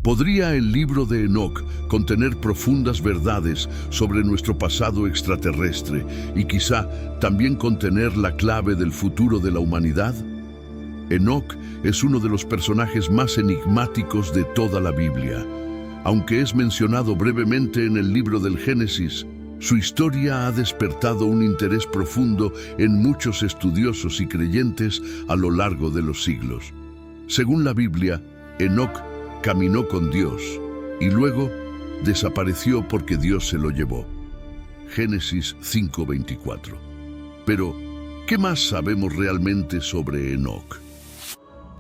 ¿Podría el libro de Enoc contener profundas verdades sobre nuestro pasado extraterrestre y quizá también contener la clave del futuro de la humanidad? Enoc es uno de los personajes más enigmáticos de toda la Biblia. Aunque es mencionado brevemente en el libro del Génesis, su historia ha despertado un interés profundo en muchos estudiosos y creyentes a lo largo de los siglos. Según la Biblia, Enoc caminó con Dios y luego desapareció porque Dios se lo llevó. Génesis 5:24. Pero, ¿qué más sabemos realmente sobre Enoc?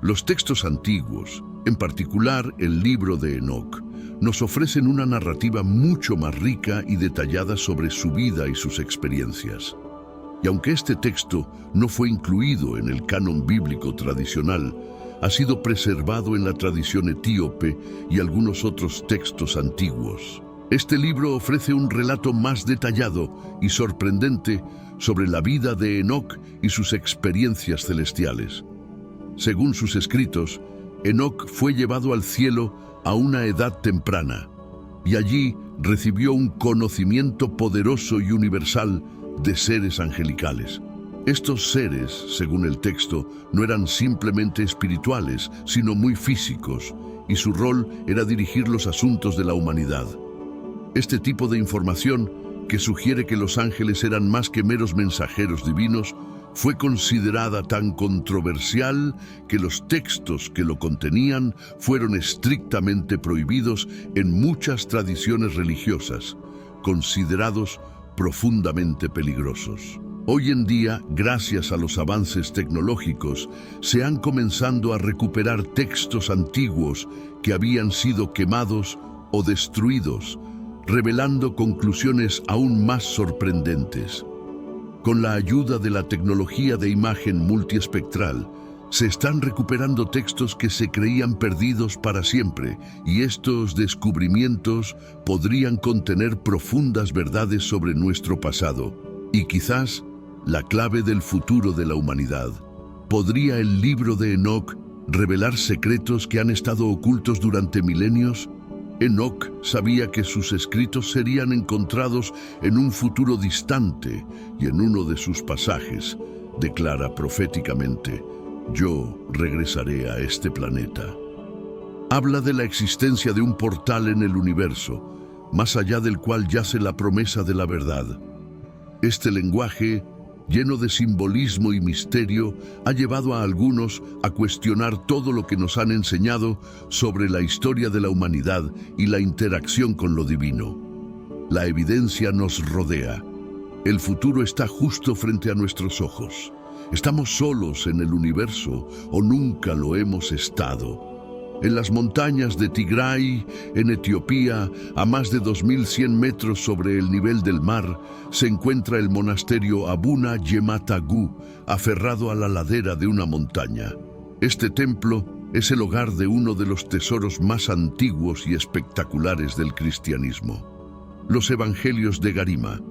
Los textos antiguos, en particular el libro de Enoc, nos ofrecen una narrativa mucho más rica y detallada sobre su vida y sus experiencias. Y aunque este texto no fue incluido en el canon bíblico tradicional, ha sido preservado en la tradición etíope y algunos otros textos antiguos. Este libro ofrece un relato más detallado y sorprendente sobre la vida de Enoc y sus experiencias celestiales. Según sus escritos, Enoc fue llevado al cielo a una edad temprana, y allí recibió un conocimiento poderoso y universal de seres angelicales. Estos seres, según el texto, no eran simplemente espirituales, sino muy físicos, y su rol era dirigir los asuntos de la humanidad. Este tipo de información, que sugiere que los ángeles eran más que meros mensajeros divinos, fue considerada tan controversial que los textos que lo contenían fueron estrictamente prohibidos en muchas tradiciones religiosas, considerados profundamente peligrosos. Hoy en día, gracias a los avances tecnológicos, se han comenzado a recuperar textos antiguos que habían sido quemados o destruidos, revelando conclusiones aún más sorprendentes. Con la ayuda de la tecnología de imagen multiespectral, se están recuperando textos que se creían perdidos para siempre, y estos descubrimientos podrían contener profundas verdades sobre nuestro pasado, y quizás la clave del futuro de la humanidad. ¿Podría el libro de Enoc revelar secretos que han estado ocultos durante milenios? Enoc sabía que sus escritos serían encontrados en un futuro distante, y en uno de sus pasajes declara proféticamente: «Yo regresaré a este planeta». Habla de la existencia de un portal en el universo, más allá del cual yace la promesa de la verdad. Este lenguaje, lleno de simbolismo y misterio, ha llevado a algunos a cuestionar todo lo que nos han enseñado sobre la historia de la humanidad y la interacción con lo divino. La evidencia nos rodea. El futuro está justo frente a nuestros ojos. ¿Estamos solos en el universo o nunca lo hemos estado? En las montañas de Tigray, en Etiopía, a más de 2100 metros sobre el nivel del mar, se encuentra el monasterio Abuna Yematagu, aferrado a la ladera de una montaña. Este templo es el hogar de uno de los tesoros más antiguos y espectaculares del cristianismo: los Evangelios de Garima,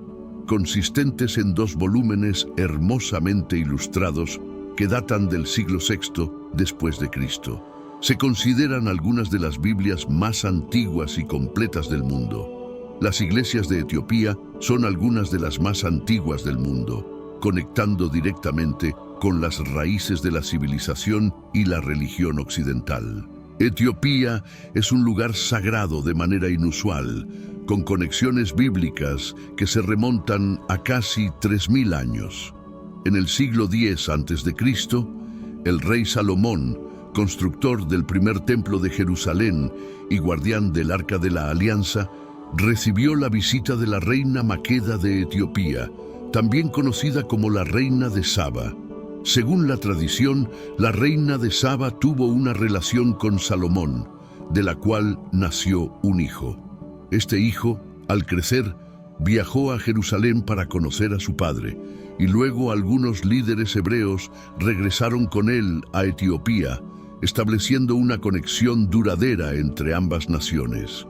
consistentes en 2 volúmenes hermosamente ilustrados que datan del siglo VI después de Cristo. Se consideran algunas de las Biblias más antiguas y completas del mundo. Las iglesias de Etiopía son algunas de las más antiguas del mundo, conectando directamente con las raíces de la civilización y la religión occidental. Etiopía es un lugar sagrado de manera inusual, con conexiones bíblicas que se remontan a casi 3000 años. En el siglo X a.C., el rey Salomón, constructor del primer templo de Jerusalén y guardián del Arca de la Alianza, recibió la visita de la reina Maqueda de Etiopía, también conocida como la reina de Saba. Según la tradición, la reina de Saba tuvo una relación con Salomón, de la cual nació un hijo. Este hijo, al crecer, viajó a Jerusalén para conocer a su padre, y luego algunos líderes hebreos regresaron con él a Etiopía, estableciendo una conexión duradera entre ambas naciones.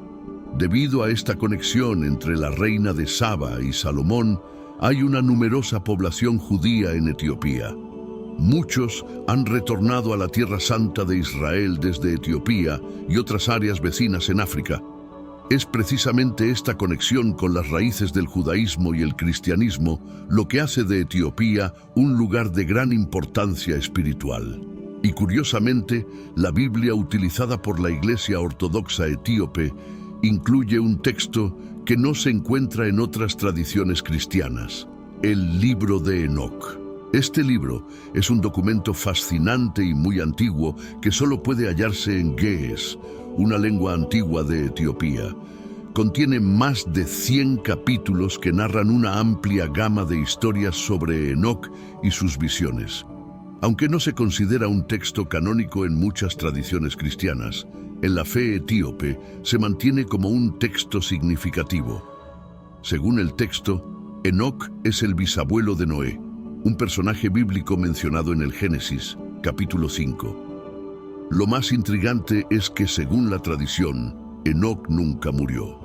Debido a esta conexión entre la reina de Saba y Salomón, hay una numerosa población judía en Etiopía. Muchos han retornado a la Tierra Santa de Israel desde Etiopía y otras áreas vecinas en África. Es precisamente esta conexión con las raíces del judaísmo y el cristianismo lo que hace de Etiopía un lugar de gran importancia espiritual. Y curiosamente, la Biblia utilizada por la Iglesia Ortodoxa etíope incluye un texto que no se encuentra en otras tradiciones cristianas, el Libro de Enoc. Este libro es un documento fascinante y muy antiguo que solo puede hallarse en Ge'ez, una lengua antigua de Etiopía. Contiene más de 100 capítulos que narran una amplia gama de historias sobre Enoc y sus visiones. Aunque no se considera un texto canónico en muchas tradiciones cristianas, en la fe etíope se mantiene como un texto significativo. Según el texto, Enoc es el bisabuelo de Noé, un personaje bíblico mencionado en el Génesis, capítulo 5. Lo más intrigante es que, según la tradición, Enoc nunca murió.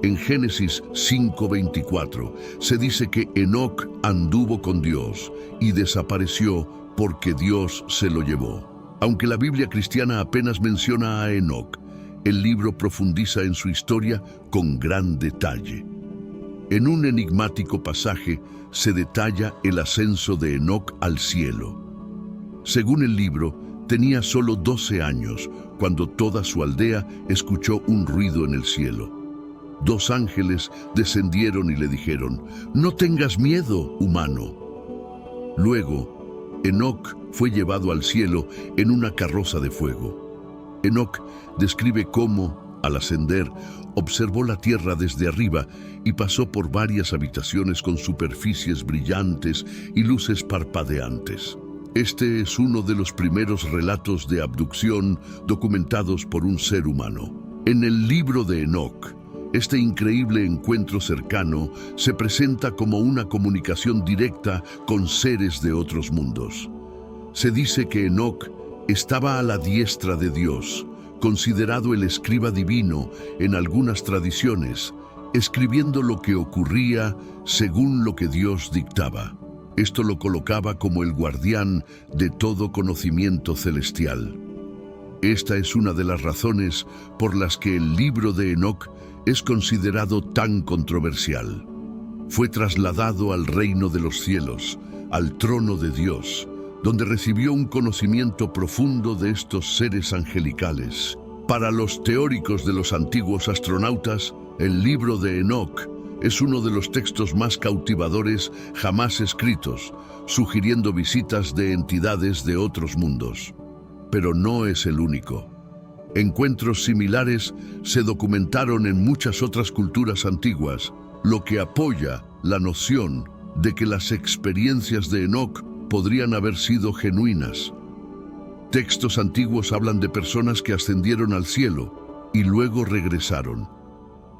En Génesis 5:24 se dice que Enoc anduvo con Dios y desapareció porque Dios se lo llevó. Aunque la Biblia cristiana apenas menciona a Enoc, el libro profundiza en su historia con gran detalle. En un enigmático pasaje se detalla el ascenso de Enoc al cielo. Según el libro, tenía solo 12 años cuando toda su aldea escuchó un ruido en el cielo. 2 ángeles descendieron y le dijeron: «No tengas miedo, humano». Luego, Enoc fue llevado al cielo en una carroza de fuego. Enoc describe cómo, al ascender, observó la tierra desde arriba y pasó por varias habitaciones con superficies brillantes y luces parpadeantes. Este es uno de los primeros relatos de abducción documentados por un ser humano. En el libro de Enoc, este increíble encuentro cercano se presenta como una comunicación directa con seres de otros mundos. Se dice que Enoc estaba a la diestra de Dios, considerado el escriba divino en algunas tradiciones, escribiendo lo que ocurría según lo que Dios dictaba. Esto lo colocaba como el guardián de todo conocimiento celestial. Esta es una de las razones por las que el libro de Enoc es considerado tan controversial. Fue trasladado al reino de los cielos, al trono de Dios, donde recibió un conocimiento profundo de estos seres angelicales. Para los teóricos de los antiguos astronautas, el libro de Enoc es uno de los textos más cautivadores jamás escritos, sugiriendo visitas de entidades de otros mundos. Pero no es el único. Encuentros similares se documentaron en muchas otras culturas antiguas, lo que apoya la noción de que las experiencias de Enoc podrían haber sido genuinas. Textos antiguos hablan de personas que ascendieron al cielo y luego regresaron.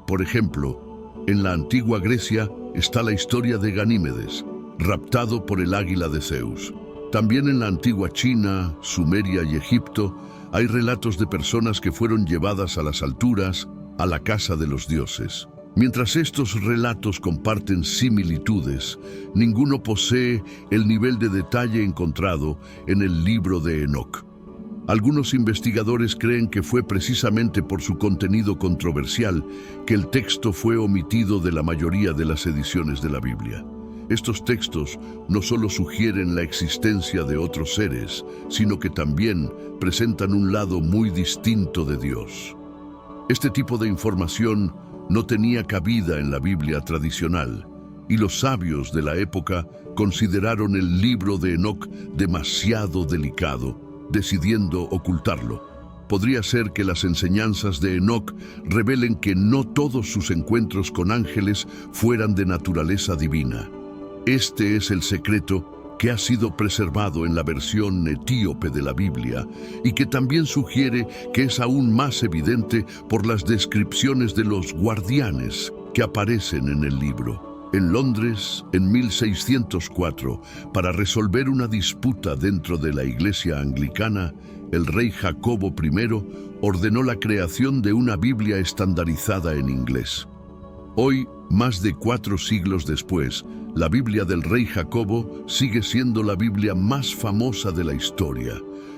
Por ejemplo, en la antigua Grecia está la historia de Ganímedes, raptado por el águila de Zeus. También en la antigua China, Sumeria y Egipto hay relatos de personas que fueron llevadas a las alturas, a la casa de los dioses. Mientras estos relatos comparten similitudes, ninguno posee el nivel de detalle encontrado en el libro de Enoc. Algunos investigadores creen que fue precisamente por su contenido controversial que el texto fue omitido de la mayoría de las ediciones de la Biblia. Estos textos no solo sugieren la existencia de otros seres, sino que también presentan un lado muy distinto de Dios. Este tipo de información no tenía cabida en la Biblia tradicional, y los sabios de la época consideraron el libro de Enoc demasiado delicado, decidiendo ocultarlo. Podría ser que las enseñanzas de Enoc revelen que no todos sus encuentros con ángeles fueran de naturaleza divina. Este es el secreto que ha sido preservado en la versión etíope de la Biblia y que también sugiere que es aún más evidente por las descripciones de los guardianes que aparecen en el libro. En Londres, en 1604, para resolver una disputa dentro de la Iglesia anglicana, el rey Jacobo I ordenó la creación de una Biblia estandarizada en inglés. Hoy, más de 4 siglos después, La Biblia del rey Jacobo sigue siendo la Biblia más famosa de la historia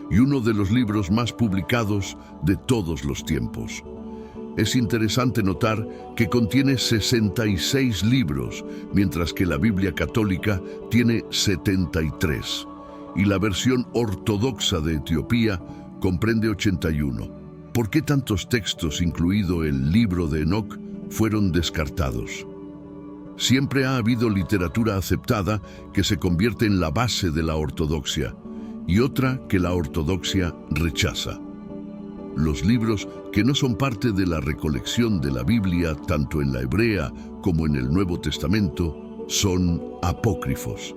y uno de los libros más publicados de todos los tiempos. Es interesante notar que contiene 66 libros, mientras que la Biblia católica tiene 73, y la versión ortodoxa de Etiopía comprende 81. ¿Por qué tantos textos, incluido el libro de Enoc, fueron descartados? Siempre ha habido literatura aceptada que se convierte en la base de la ortodoxia, y otra que la ortodoxia rechaza. Los libros que no son parte de la recolección de la Biblia, tanto en la hebrea como en el Nuevo Testamento, son apócrifos.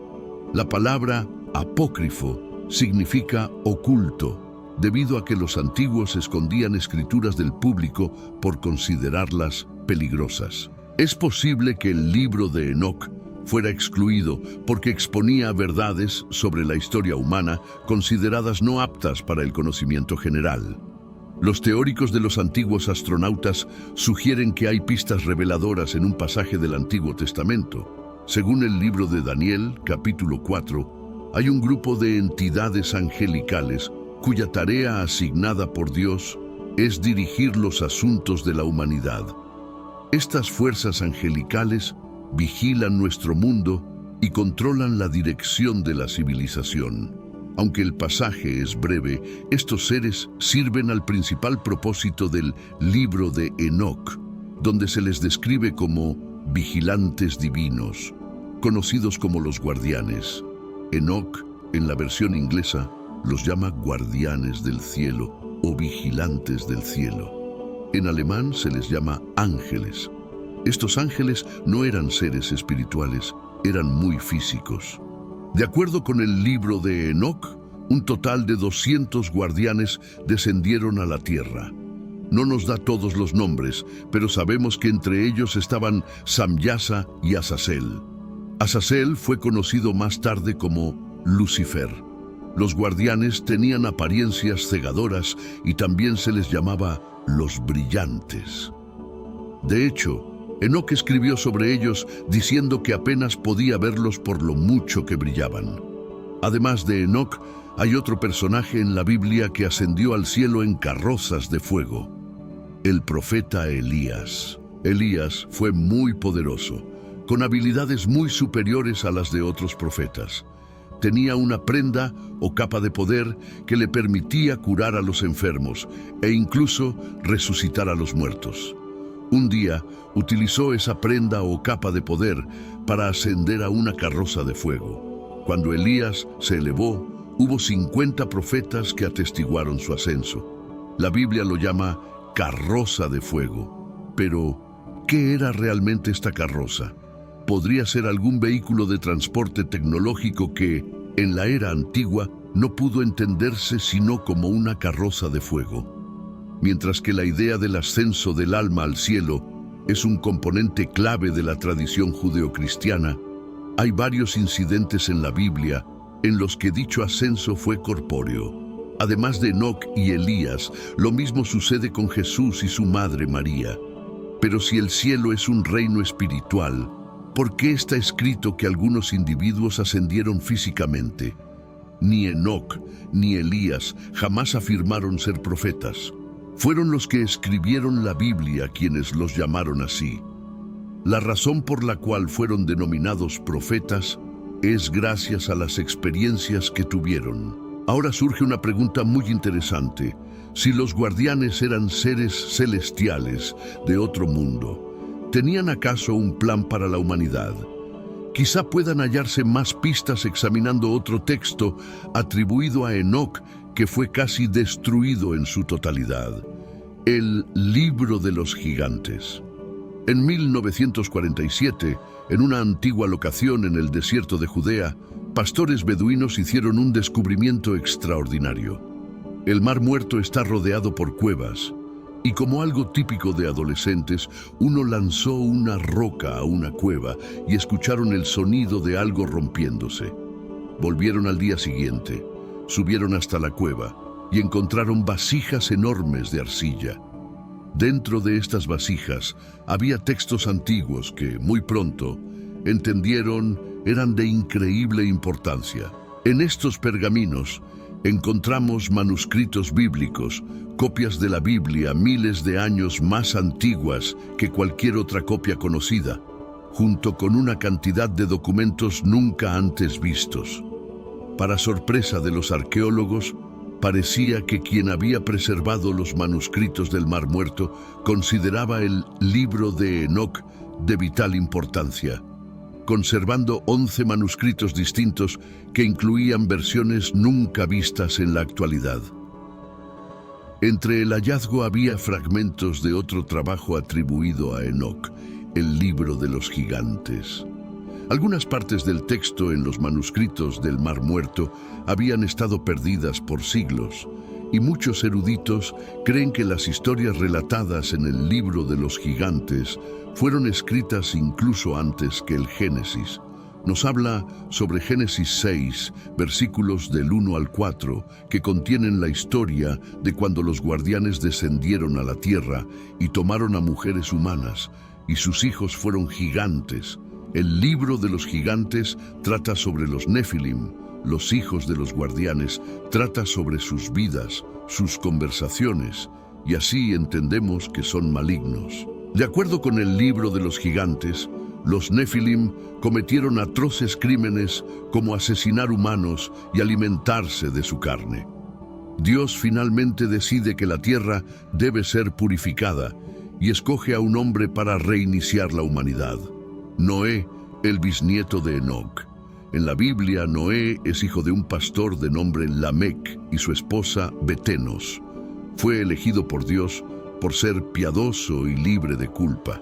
La palabra apócrifo significa oculto, debido a que los antiguos escondían escrituras del público por considerarlas peligrosas. Es posible que el libro de Enoc fuera excluido porque exponía verdades sobre la historia humana consideradas no aptas para el conocimiento general. Los teóricos de los antiguos astronautas sugieren que hay pistas reveladoras en un pasaje del Antiguo Testamento. Según el libro de Daniel, capítulo 4, hay un grupo de entidades angelicales cuya tarea asignada por Dios es dirigir los asuntos de la humanidad. Estas fuerzas angelicales vigilan nuestro mundo y controlan la dirección de la civilización. Aunque el pasaje es breve, estos seres sirven al principal propósito del libro de Enoc, donde se les describe como vigilantes divinos, conocidos como los guardianes. Enoc, en la versión inglesa, los llama guardianes del cielo o vigilantes del cielo. En alemán se les llama ángeles. Estos ángeles no eran seres espirituales, eran muy físicos. De acuerdo con el libro de Enoc, un total de 200 guardianes descendieron a la tierra. No nos da todos los nombres, pero sabemos que entre ellos estaban Samyasa y Azazel. Azazel fue conocido más tarde como Lucifer. Los guardianes tenían apariencias cegadoras y también se les llamaba los brillantes. De hecho, Enoc escribió sobre ellos diciendo que apenas podía verlos por lo mucho que brillaban. Además de Enoc, hay otro personaje en la Biblia que ascendió al cielo en carrozas de fuego: el profeta Elías. Elías fue muy poderoso, con habilidades muy superiores a las de otros profetas. Tenía una prenda o capa de poder que le permitía curar a los enfermos e incluso resucitar a los muertos. Un día utilizó esa prenda o capa de poder para ascender a una carroza de fuego. Cuando Elías se elevó, hubo 50 profetas que atestiguaron su ascenso. La Biblia lo llama carroza de fuego. Pero, ¿qué era realmente esta carroza? Podría ser algún vehículo de transporte tecnológico que, en la era antigua, no pudo entenderse sino como una carroza de fuego. Mientras que la idea del ascenso del alma al cielo es un componente clave de la tradición judeocristiana, hay varios incidentes en la Biblia en los que dicho ascenso fue corpóreo. Además de Enoc y Elías, lo mismo sucede con Jesús y su madre María. Pero si el cielo es un reino espiritual, ¿por qué está escrito que algunos individuos ascendieron físicamente? Ni Enoc ni Elías jamás afirmaron ser profetas. Fueron los que escribieron la Biblia quienes los llamaron así. La razón por la cual fueron denominados profetas es gracias a las experiencias que tuvieron. Ahora surge una pregunta muy interesante. Si los guardianes eran seres celestiales de otro mundo, ¿tenían acaso un plan para la humanidad? Quizá puedan hallarse más pistas examinando otro texto atribuido a Enoc que fue casi destruido en su totalidad: el Libro de los Gigantes. En 1947, en una antigua locación en el desierto de Judea, pastores beduinos hicieron un descubrimiento extraordinario. El Mar Muerto está rodeado por cuevas, y como algo típico de adolescentes, uno lanzó una roca a una cueva y escucharon el sonido de algo rompiéndose. Volvieron al día siguiente. Subieron hasta la cueva y encontraron vasijas enormes de arcilla. Dentro de estas vasijas había textos antiguos que, muy pronto, entendieron, eran de increíble importancia. En estos pergaminos encontramos manuscritos bíblicos, copias de la Biblia miles de años más antiguas que cualquier otra copia conocida, junto con una cantidad de documentos nunca antes vistos. Para sorpresa de los arqueólogos, parecía que quien había preservado los manuscritos del Mar Muerto consideraba el Libro de Enoc de vital importancia, conservando 11 manuscritos distintos que incluían versiones nunca vistas en la actualidad. Entre el hallazgo había fragmentos de otro trabajo atribuido a Enoc, el Libro de los Gigantes. Algunas partes del texto en los manuscritos del Mar Muerto habían estado perdidas por siglos, y muchos eruditos creen que las historias relatadas en el Libro de los Gigantes fueron escritas incluso antes que el Génesis. Nos habla sobre Génesis 6, versículos del 1 al 4, que contienen la historia de cuando los guardianes descendieron a la tierra y tomaron a mujeres humanas, y sus hijos fueron gigantes. El Libro de los Gigantes trata sobre los Nefilim, los hijos de los guardianes, trata sobre sus vidas, sus conversaciones, y así entendemos que son malignos. De acuerdo con el Libro de los Gigantes, los Nefilim cometieron atroces crímenes como asesinar humanos y alimentarse de su carne. Dios finalmente decide que la tierra debe ser purificada y escoge a un hombre para reiniciar la humanidad. Noé, el bisnieto de Enoc. En la Biblia, Noé es hijo de un pastor de nombre Lamec y su esposa Betenos. Fue elegido por Dios por ser piadoso y libre de culpa.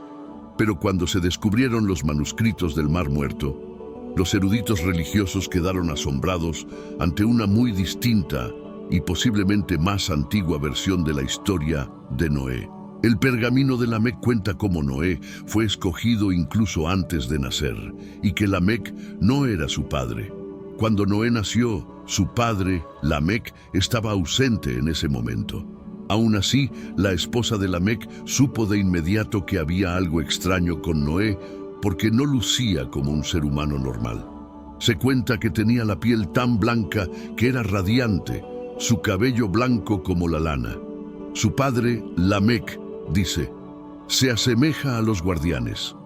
Pero cuando se descubrieron los manuscritos del Mar Muerto, los eruditos religiosos quedaron asombrados ante una muy distinta y posiblemente más antigua versión de la historia de Noé. El pergamino de Lamec cuenta cómo Noé fue escogido incluso antes de nacer y que Lamec no era su padre. Cuando Noé nació, su padre, Lamec, estaba ausente en ese momento. Aún así, la esposa de Lamec supo de inmediato que había algo extraño con Noé porque no lucía como un ser humano normal. Se cuenta que tenía la piel tan blanca que era radiante, su cabello blanco como la lana. Su padre, Lamec, dice, se asemeja a los guardianes.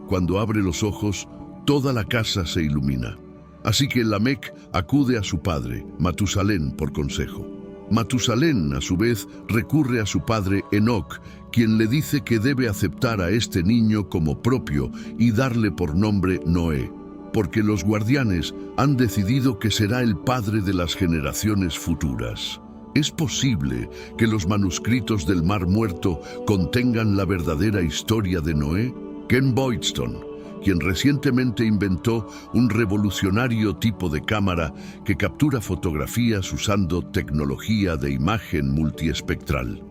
Cuando abre los ojos, toda la casa se ilumina. Así que Lamec acude a su padre, Matusalén, por consejo. Matusalén, a su vez, recurre a su padre Enoc, quien le dice que debe aceptar a este niño como propio y darle por nombre Noé, porque los guardianes han decidido que será el padre de las generaciones futuras. ¿Es posible que los manuscritos del Mar Muerto contengan la verdadera historia de Noé? Ken Boydston, quien recientemente inventó un revolucionario tipo de cámara que captura fotografías usando tecnología de imagen multiespectral.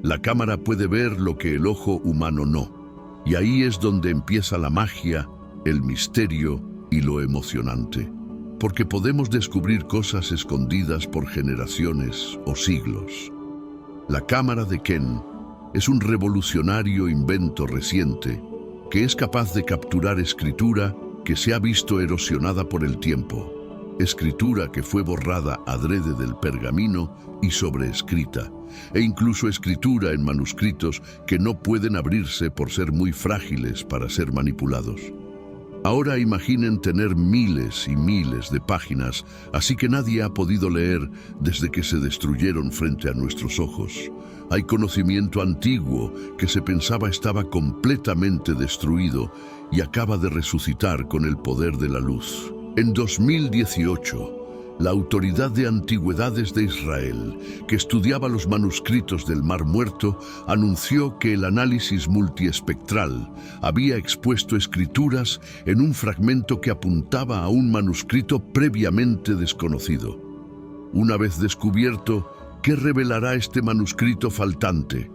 La cámara puede ver lo que el ojo humano no, y ahí es donde empieza la magia, el misterio y lo emocionante. Porque podemos descubrir cosas escondidas por generaciones o siglos. La cámara de Ken es un revolucionario invento reciente que es capaz de capturar escritura que se ha visto erosionada por el tiempo, escritura que fue borrada adrede del pergamino y sobreescrita, e incluso escritura en manuscritos que no pueden abrirse por ser muy frágiles para ser manipulados. Ahora imaginen tener miles y miles de páginas, así que nadie ha podido leer desde que se destruyeron frente a nuestros ojos. Hay conocimiento antiguo que se pensaba estaba completamente destruido y acaba de resucitar con el poder de la luz. En 2018, la Autoridad de Antigüedades de Israel, que estudiaba los manuscritos del Mar Muerto, anunció que el análisis multiespectral había expuesto escrituras en un fragmento que apuntaba a un manuscrito previamente desconocido. Una vez descubierto, ¿qué revelará este manuscrito faltante?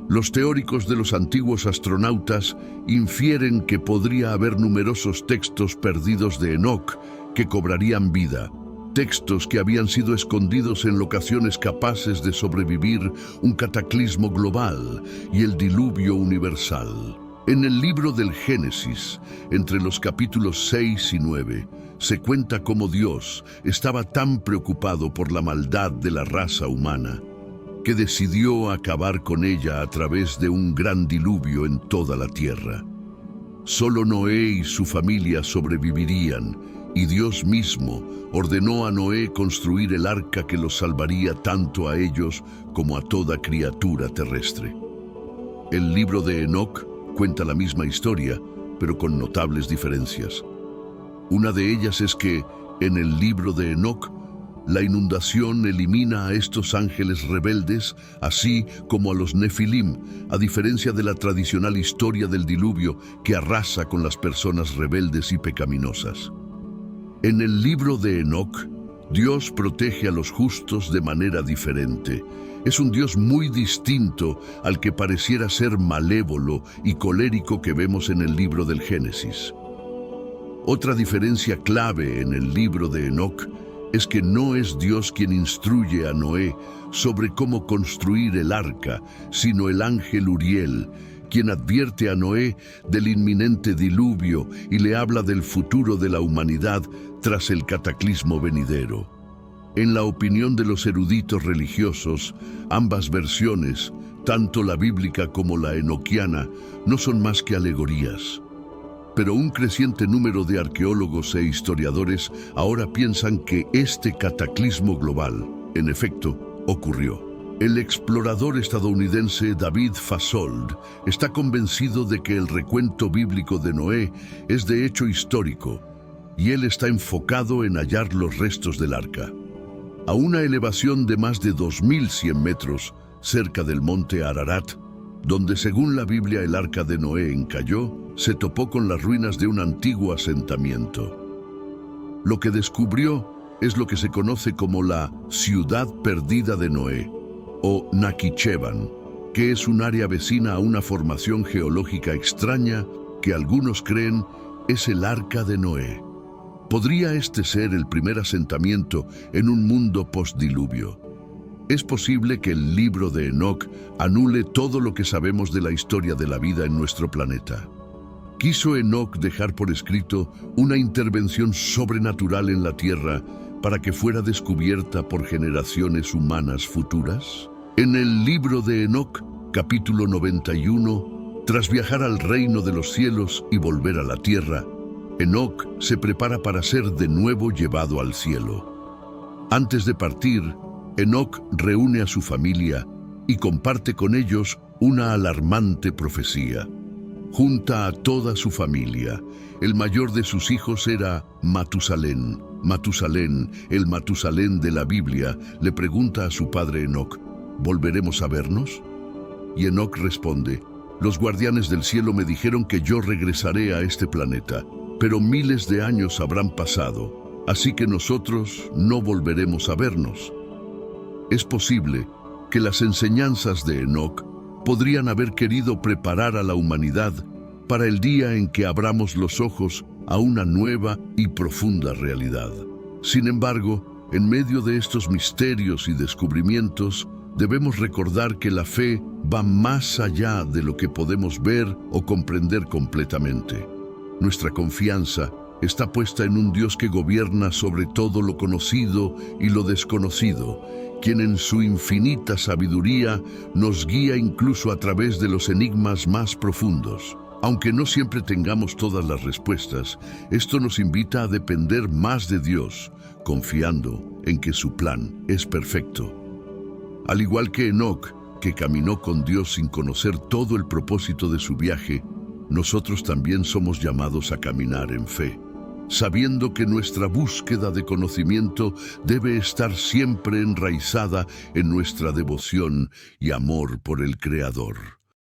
Los teóricos de los antiguos astronautas infieren que podría haber numerosos textos perdidos de Enoc que cobrarían vida, textos que habían sido escondidos en locaciones capaces de sobrevivir un cataclismo global y el diluvio universal. En el libro del Génesis, entre los capítulos 6 y 9, se cuenta cómo Dios estaba tan preocupado por la maldad de la raza humana que decidió acabar con ella a través de un gran diluvio en toda la tierra. Solo Noé y su familia sobrevivirían, y Dios mismo ordenó a Noé construir el arca que los salvaría tanto a ellos como a toda criatura terrestre. El libro de Enoc cuenta la misma historia, pero con notables diferencias. Una de ellas es que, en el libro de Enoc, la inundación elimina a estos ángeles rebeldes, así como a los Nefilim, a diferencia de la tradicional historia del diluvio que arrasa con las personas rebeldes y pecaminosas. En el libro de Enoc, Dios protege a los justos de manera diferente. Es un Dios muy distinto al que pareciera ser malévolo y colérico que vemos en el libro del Génesis. Otra diferencia clave en el libro de Enoc es que no es Dios quien instruye a Noé sobre cómo construir el arca, sino el ángel Uriel, quien advierte a Noé del inminente diluvio y le habla del futuro de la humanidad tras el cataclismo venidero. En la opinión de los eruditos religiosos, ambas versiones, tanto la bíblica como la enoquiana, no son más que alegorías. Pero un creciente número de arqueólogos e historiadores ahora piensan que este cataclismo global, en efecto, ocurrió. El explorador estadounidense David Fasold está convencido de que el recuento bíblico de Noé es de hecho histórico, y él está enfocado en hallar los restos del arca. A una elevación de más de 2100 metros, cerca del monte Ararat, donde según la Biblia el arca de Noé encalló, se topó con las ruinas de un antiguo asentamiento. Lo que descubrió es lo que se conoce como la Ciudad Perdida de Noé, o Nakhichevan, que es un área vecina a una formación geológica extraña que algunos creen es el arca de Noé. ¿Podría este ser el primer asentamiento en un mundo postdiluvio? Es posible que el libro de Enoc anule todo lo que sabemos de la historia de la vida en nuestro planeta. ¿Quiso Enoc dejar por escrito una intervención sobrenatural en la Tierra para que fuera descubierta por generaciones humanas futuras? En el libro de Enoc, capítulo 91, tras viajar al reino de los cielos y volver a la tierra, Enoc se prepara para ser de nuevo llevado al cielo. Antes de partir, Enoc reúne a su familia y comparte con ellos una alarmante profecía. Junta a toda su familia. El mayor de sus hijos era Matusalén. Matusalén, el Matusalén de la Biblia, le pregunta a su padre Enoc, ¿volveremos a vernos? Y Enoc responde, los guardianes del cielo me dijeron que yo regresaré a este planeta, pero miles de años habrán pasado, así que nosotros no volveremos a vernos. Es posible que las enseñanzas de Enoc podrían haber querido preparar a la humanidad para el día en que abramos los ojos a una nueva y profunda realidad. Sin embargo, en medio de estos misterios y descubrimientos, debemos recordar que la fe va más allá de lo que podemos ver o comprender completamente. Nuestra confianza está puesta en un Dios que gobierna sobre todo lo conocido y lo desconocido, quien en su infinita sabiduría nos guía incluso a través de los enigmas más profundos. Aunque no siempre tengamos todas las respuestas, esto nos invita a depender más de Dios, confiando en que su plan es perfecto. Al igual que Enoc, que caminó con Dios sin conocer todo el propósito de su viaje, nosotros también somos llamados a caminar en fe, sabiendo que nuestra búsqueda de conocimiento debe estar siempre enraizada en nuestra devoción y amor por el Creador.